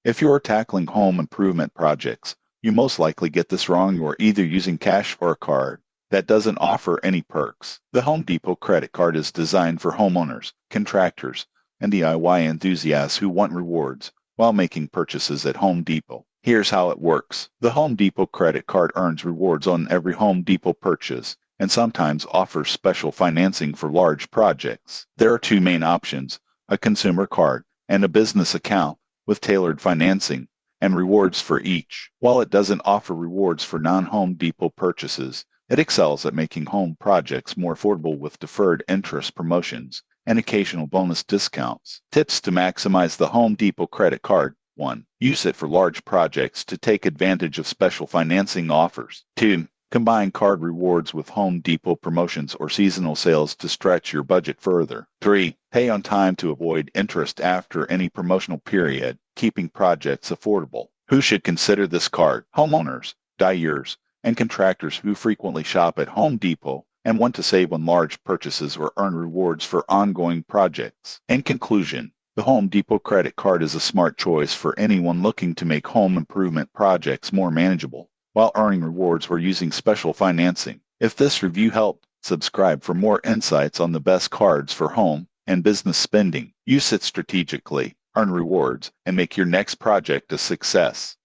If you're tackling home improvement projects, you most likely get this wrong. You're either using cash or a card that doesn't offer any perks. The Home Depot credit card is designed for homeowners, contractors, and DIY enthusiasts who want rewards while making purchases at Home Depot. Here's how it works. The Home Depot credit card earns rewards on every Home Depot purchase and sometimes offers special financing for large projects. There are two main options, a consumer card and a business account with tailored financing and rewards for each. While it doesn't offer rewards for non-Home Depot purchases, it excels at making home projects more affordable with deferred interest promotions and occasional bonus discounts. Tips to maximize the Home Depot credit card. 1. Use it for large projects to take advantage of special financing offers. 2. Combine card rewards with Home Depot promotions or seasonal sales to stretch your budget further. 3. Pay on time to avoid interest after any promotional period, keeping projects affordable. Who should consider this card? Homeowners, dyers, and contractors who frequently shop at Home Depot and want to save on large purchases or earn rewards for ongoing projects. In conclusion, the Home Depot credit card is a smart choice for anyone looking to make home improvement projects more manageable while earning rewards or using special financing. If this review helped, subscribe for more insights on the best cards for home and business spending. Use it strategically, earn rewards, and make your next project a success.